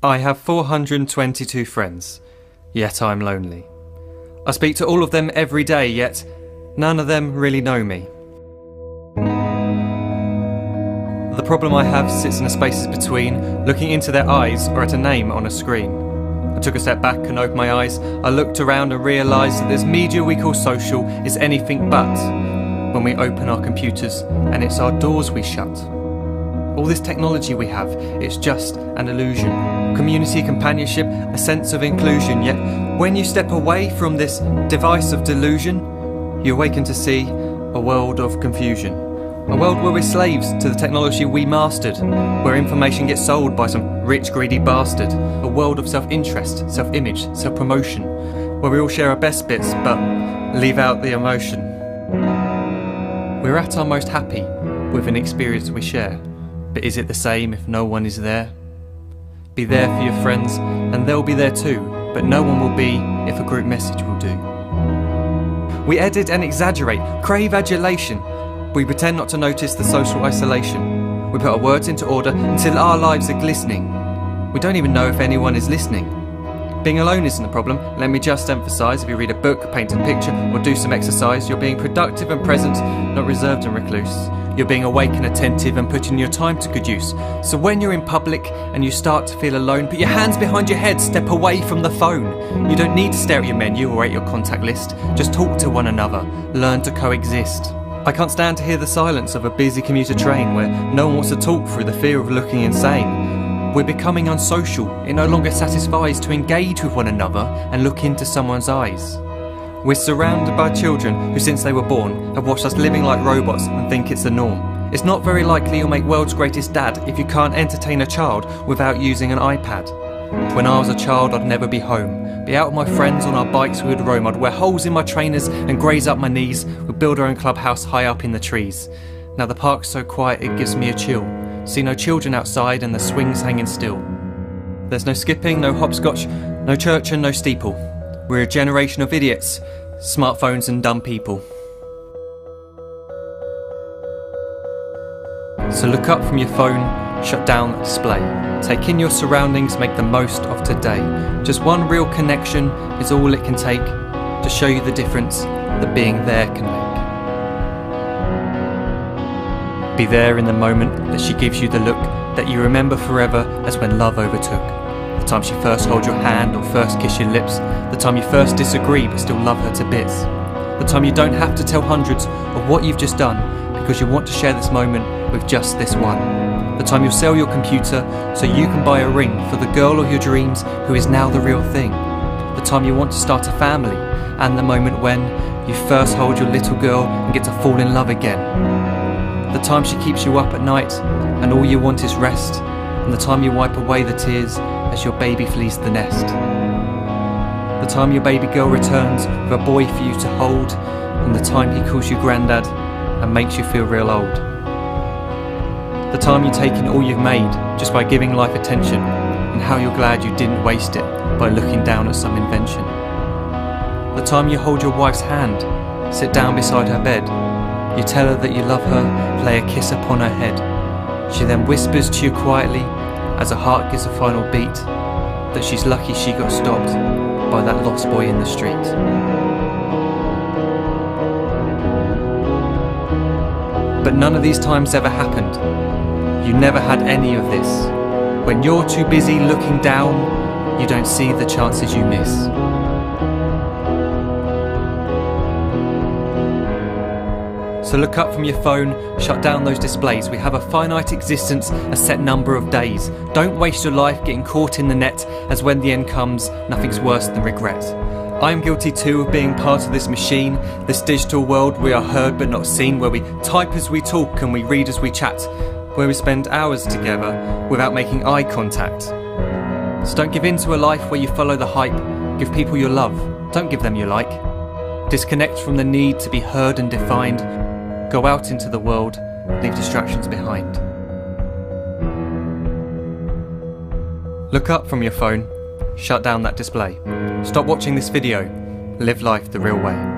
I have 422 friends, yet I'm lonely. I speak to all of them every day, yet none of them really know me. The problem I have sits in the spaces between looking into their eyes or at a name on a screen. I took a step back and opened my eyes. I looked around and realised that this media we call social is anything but when we open our computers and it's our doors we shut. All this technology we have, it's just an illusion. Community, companionship, a sense of inclusion. Yet when you step away from this device of delusion, you awaken to see a world of confusion. A world where we're slaves to the technology we mastered, where information gets sold by some rich, greedy bastard. A world of self-interest, self-image, self-promotion, where we all share our best bits but leave out the emotion. We're at our most happy with an experience we share. But is it the same if no one is there? Be there for your friends and they'll be there too, but no one will be if a group message will do. We edit and exaggerate, crave adulation. We pretend not to notice the social isolation. We put our words into order until our lives are glistening. We don't even know if anyone is listening. Being alone isn't the problem. Let me just emphasise, if you read a book, paint a picture or do some exercise, you're being productive and present, not reserved and recluse. You're being awake and attentive and putting your time to good use. So when you're in public and you start to feel alone, put your hands behind your head, step away from the phone. You don't need to stare at your menu or at your contact list. Just talk to one another, learn to coexist. I can't stand to hear the silence of a busy commuter train where no one wants to talk through the fear of looking insane. We're becoming unsocial. It no longer satisfies to engage with one another and look into someone's eyes. We're surrounded by children who, since they were born, have watched us living like robots and think it's the norm. It's not very likely you'll make world's greatest dad if you can't entertain a child without using an iPad. When I was a child, I'd never be home. Be out with my friends on our bikes, we would roam. I'd wear holes in my trainers and graze up my knees. We'd build our own clubhouse high up in the trees. Now the park's so quiet it gives me a chill. See no children outside and the swings hanging still. There's no skipping, no hopscotch, no church and no steeple. We're a generation of idiots, smartphones and dumb people. So look up from your phone, shut down the display. Take in your surroundings, make the most of today. Just one real connection is all it can take to show you the difference that being there can make. Be there in the moment that she gives you the look that you remember forever as when love overtook. The time she first holds your hand or first kiss your lips. The time you first disagree but still love her to bits. The time you don't have to tell hundreds of what you've just done because you want to share this moment with just this one. The time you'll sell your computer so you can buy a ring for the girl of your dreams who is now the real thing. The time you want to start a family, and the moment when you first hold your little girl and get to fall in love again. The time she keeps you up at night and all you want is rest, and the time you wipe away the tears as your baby flees the nest. The time your baby girl returns with a boy for you to hold, and the time he calls you granddad and makes you feel real old. The time you take in all you've made just by giving life attention, and how you're glad you didn't waste it by looking down at some invention. The time you hold your wife's hand, sit down beside her bed, you tell her that you love her, play a kiss upon her head. She then whispers to you quietly, as her heart gives a final beat, that she's lucky she got stopped by that lost boy in the street. But none of these times ever happened. You never had any of this. When you're too busy looking down, you don't see the chances you miss. So look up from your phone, shut down those displays. We have a finite existence, a set number of days. Don't waste your life getting caught in the net, as when the end comes, nothing's worse than regret. I am guilty too of being part of this machine, this digital world we are heard but not seen, where we type as we talk and we read as we chat, where we spend hours together without making eye contact. So don't give in to a life where you follow the hype. Give people your love, don't give them your like. Disconnect from the need to be heard and defined. Go out into the world, leave distractions behind. Look up from your phone, shut down that display. Stop watching this video, live life the real way.